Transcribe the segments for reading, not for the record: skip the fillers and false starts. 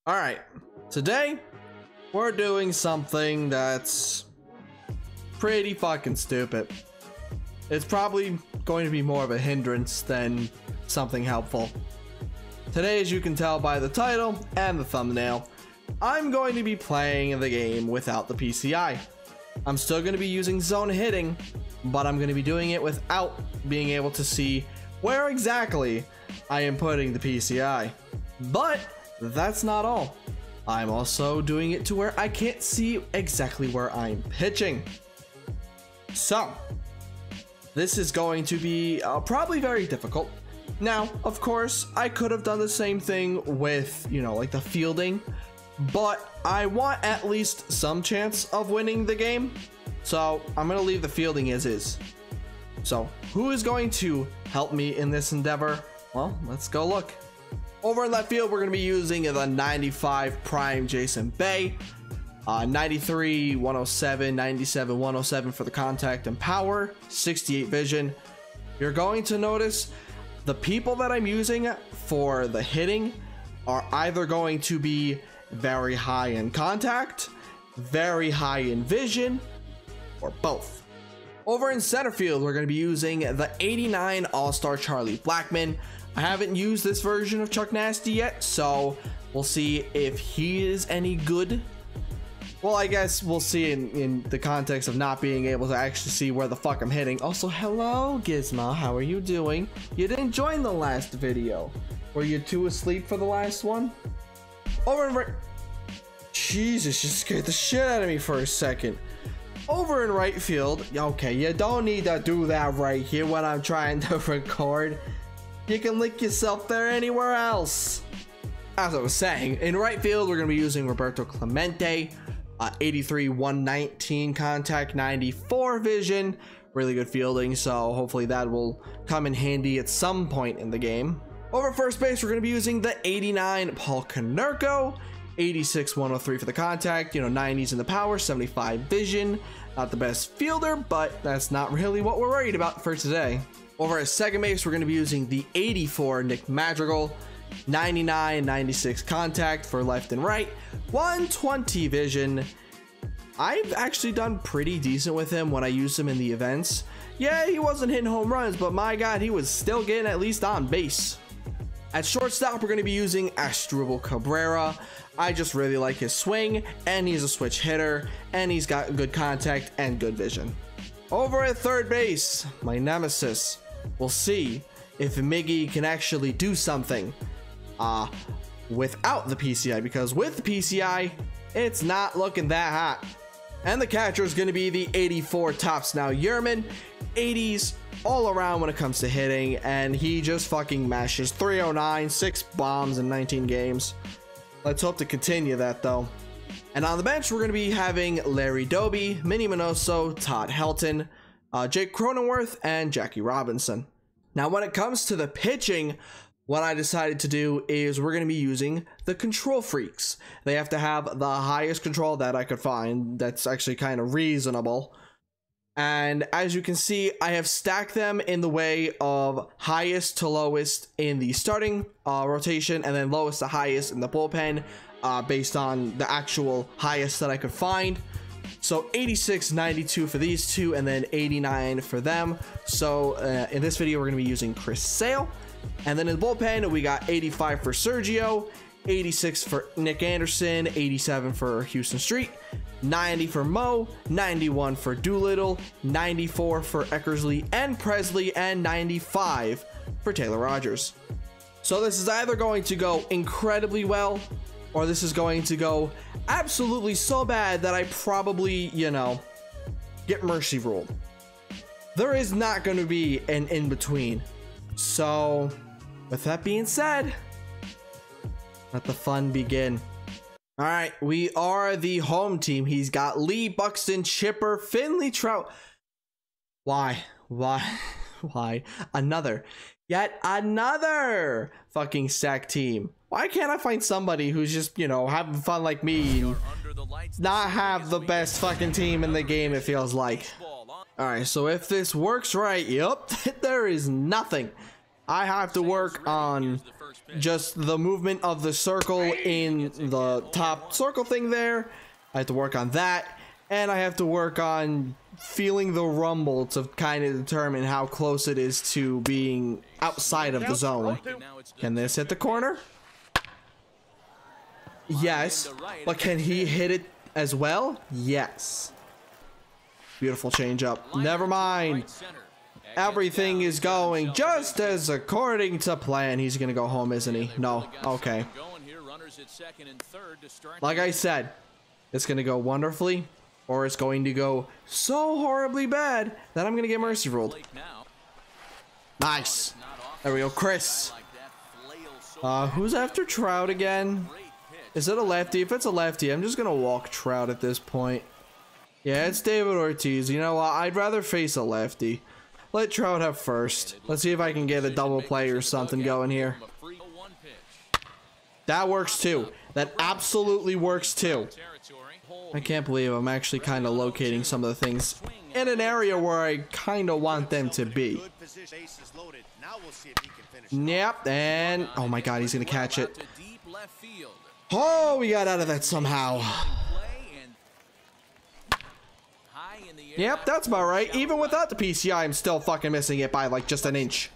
All right, today we're doing something that's pretty fucking stupid. It's probably going to be more of a hindrance than something helpful. Today, as you can tell by the title and the thumbnail, I'm going to be playing the game without the PCI. I'm still going to be using zone hitting, but I'm going to be doing it without being able to see where exactly I am putting the PCI. But that's not all. I'm also doing it to where I can't see exactly where I'm pitching. So this is going to be probably very difficult. Now, of course, I could have done the same thing with, like the fielding, but I want at least some chance of winning the game. So I'm going to leave the fielding as is. So who is going to help me in this endeavor? Well, let's go look. Over in left field, we're going to be using the 95 prime Jason Bay, 93 107, 97 107 for the contact and power, 68 vision. You're going to notice the people that I'm using for the hitting are either going to be very high in contact, very high in vision, or both. Over in center field, we're going to be using the 89 All-Star Charlie Blackmon. I haven't used this version of Chuck Nasty yet, so we'll see if he is any good. Well, I guess we'll see in the context of not being able to actually see where the fuck I'm hitting. Also, hello, Gizmo. How are you doing? You didn't join the last video. Were you too asleep for the last one? Over in right... Jesus, you scared the shit out of me for a second. Over in right field, okay, you don't need to do that right here when I'm trying to record. You can lick yourself there anywhere else. As I was saying, in right field, we're going to be using Roberto Clemente, 83 119 contact, 94 vision, really good fielding, so hopefully that will come in handy at some point in the game. Over first base, we're going to be using the 89 Paul Konerko, 86 103 for the contact, 90s in the power, 75 vision. Not the best fielder, but that's not really what we're worried about for today. Over at second base, we're going to be using the 84 Nick Madrigal, 99 96 contact for left and right, 120 vision. I've actually done pretty decent with him when I used him in the events. Yeah, he wasn't hitting home runs, but my god, he was still getting at least on base. At shortstop, we're going to be using Asdrubal Cabrera. I just really like his swing, and he's a switch hitter, and he's got good contact and good vision. Over at third base, my nemesis. We'll see if Miggy can actually do something without the PCI, because with the PCI, it's not looking that hot. And the catcher is going to be the 84 Topps Now Yerman, 80s all around when it comes to hitting, and he just fucking mashes 309, 6 bombs in 19 games. Let's hope to continue that though. And on the bench, we're going to be having Larry Doby, Minnie Minoso, Todd Helton, Jake Cronenworth, and Jackie Robinson. Now, when it comes to the pitching, what I decided to do is we're going to be using the control freaks. They have to have the highest control that I could find. That's actually kind of reasonable. And as you can see, I have stacked them in the way of highest to lowest in the starting rotation, and then lowest to highest in the bullpen, based on the actual highest that I could find. So 86, 92 for these two, and then 89 for them. So in this video, we're going to be using Chris Sale. And then in the bullpen, we got 85 for Sergio, 86 for Nick Anderson, 87 for Houston Street, 90 for Mo, 91 for Doolittle, 94 for Eckersley and Presley, and 95 for Taylor Rogers. So this is either going to go incredibly well, or this is going to go absolutely so bad that I probably, get mercy ruled. There is not going to be an in-between. So with that being said, let the fun begin. All right, we are the home team. He's got Lee, Buxton, Chipper, Finley, Trout. Why? Yet another fucking sack team. Why can't I find somebody who's just, having fun like me, not have the best fucking team in the game, it feels like. All right, so if this works right, yep, there is nothing I have to work on just the movement of the circle in the top circle thing there. I have to work on that, and I have to work on feeling the rumble to kind of determine how close it is to being outside of the zone. Can this hit the corner? Yes. But can he hit it as well? Yes. Beautiful changeup. Never mind. Everything is going just as according to plan. He's gonna go home, isn't he? No. Okay. Like I said, it's gonna go wonderfully, or it's going to go so horribly bad that I'm gonna get mercy ruled. Nice. There we go, Chris. Who's after Trout again? Is it a lefty? If it's a lefty, I'm just gonna walk Trout at this point. Yeah, it's David Ortiz. You know what? I'd rather face a lefty. Let Trout have first. Let's see if I can get a double play or something going here. That works too. That absolutely works too. I can't believe I'm actually kind of locating some of the things in an area where I kind of want them to be. Yep, and oh my god, he's gonna catch it. Oh, we got out of that somehow. Yep, that's about right. Even without the PCI, I'm still fucking missing it by like just an inch.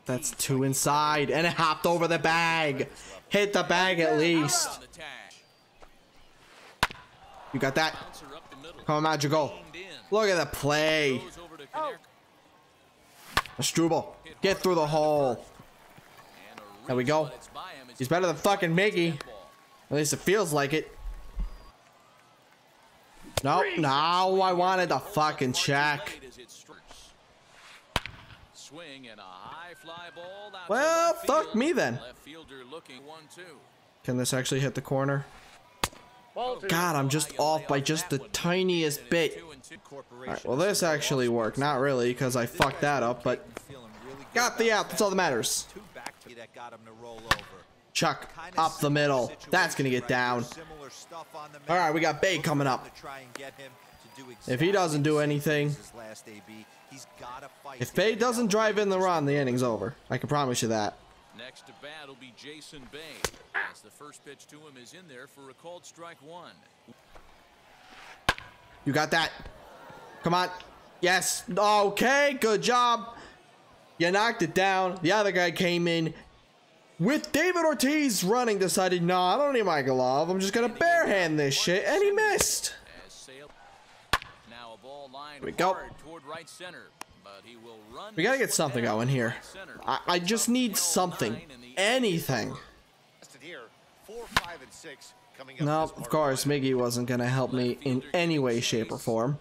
That's two inside, and it hopped over the bag. Hit the bag at least. You got that? Come on, Magical. Look at the play. Struble, get through the hole. There we go. He's better than fucking Miggy. At least it feels like it. Nope, no, I wanted the fucking check. Well, fuck me then. Can this actually hit the corner? God, I'm just off by just the tiniest bit. Alright, well this actually worked. Not really, because I fucked that up, but got the out. That's all that matters. Chuck up the middle. That's gonna get down. Alright, we got Bay coming up. If he doesn't do anything, if Bay doesn't drive in the run, the inning's over. I can promise you that. Next to bat will be Jason Bay. As the first pitch to him is in there for a called strike one. You got that. Come on. Yes. Okay, good job. You knocked it down. The other guy came in with David Ortiz running, decided, no, I don't need my glove. I'm just going to barehand this shit. And he missed. Here we go. We got to get something going here. I just need something. Anything. No, of course, Miggy wasn't going to help me in any way, shape, or form.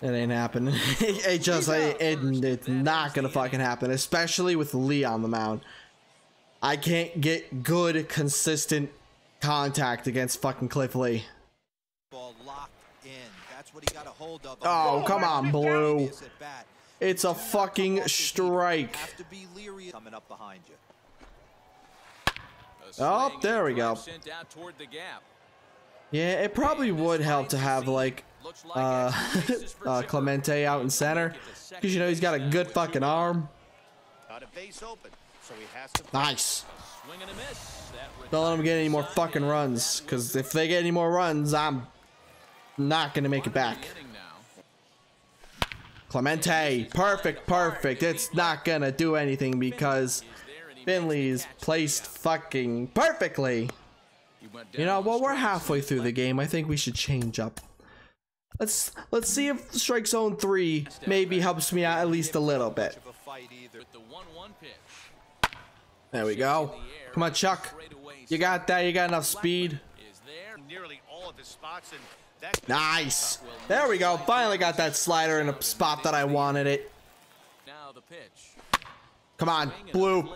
It ain't happening. It's not gonna fucking happen, especially with Lee on the mound. I can't get good, consistent contact against fucking Cliff Lee. Oh, come on, Blue. It's a fucking strike. Oh, there we go. Yeah, it probably would help to have like Clemente out in center, because you know he's got a good fucking arm. Nice. Don't let him get any more fucking runs, because if they get any more runs, I'm not gonna make it back. Clemente, perfect. It's not gonna do anything because Finley's placed fucking perfectly. You know, well, we're halfway through the game. I think we should change up. Let's see if strike zone 3 maybe helps me out at least a little bit. There we go. Come on, Chuck. You got that. You got enough speed. Nice. There we go. Finally got that slider in a spot that I wanted it. Come on, Blue.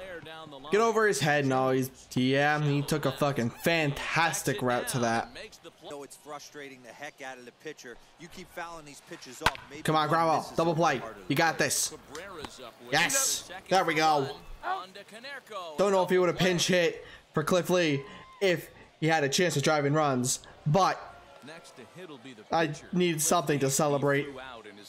Get over his head. No, yeah, he took a fucking fantastic route to that. It's frustrating the heck out of the pitcher. You keep fouling these pitches off. Come on, Grandma. Double play. You got this. Yes. There we go. Don't know if he would have pinch hit for Cliff Lee if he had a chance of driving runs, but Next to hit will be the I pitcher. need something to celebrate.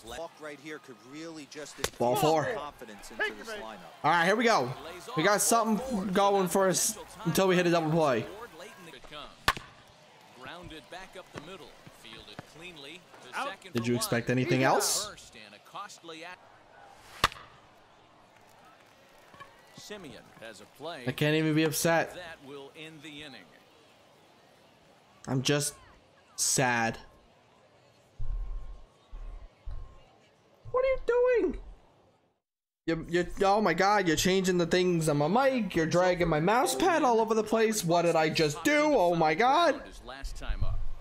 Walk right here could really just Ball four. confidence into this lineup. All right, here we go. We got something going for us until we hit a double play. Grounded back up the middle. Fielded cleanly. Did you expect anything else? Simeon has a play. I can't even be upset. That will end the inning. I'm just sad. What are you doing? You oh my god, you're changing the things on my mic. You're dragging my mouse pad all over the place. What did I just do? Oh my god.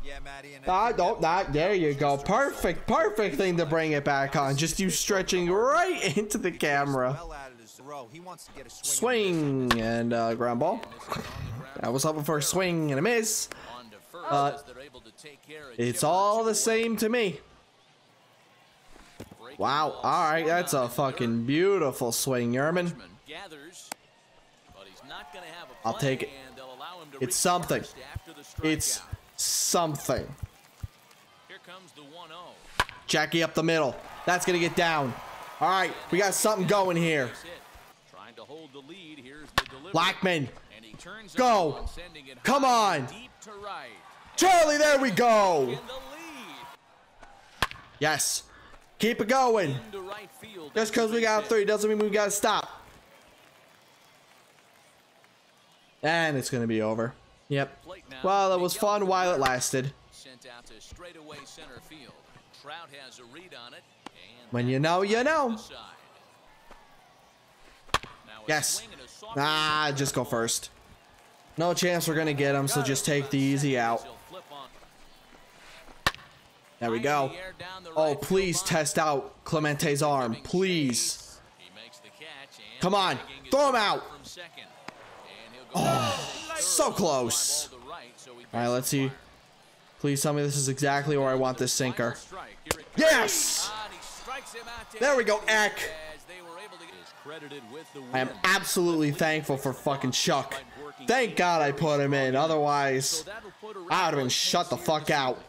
Yeah, Matty, There you go. Perfect thing to bring it back on. Just you stretching right into the camera. Swing and ground ball. I was hoping for a swing and a miss. It's all the same to me. Wow. All right, that's a fucking beautiful swing, Yerman. I'll take it. It's something. It's something. Jackie up the middle. That's gonna get down. All right, we got something going here. Blackman, go. Come on. Charlie, there we go. Yes. Keep it going. Just because we got 3 doesn't mean we got to stop. And it's going to be over. Yep. Well, it was fun while it lasted. When you know, you know. Yes. Nah, just go first. No chance we're going to get him, so just take the easy out. There we go. Oh, please test out Clemente's arm. Please. Come on. Throw him out. Oh, so close. All right, let's see. Please tell me this is exactly where I want this sinker. Yes! There we go, Eck. I am absolutely thankful for fucking Chuck. Thank God I put him in. Otherwise, I would have been shut the fuck out.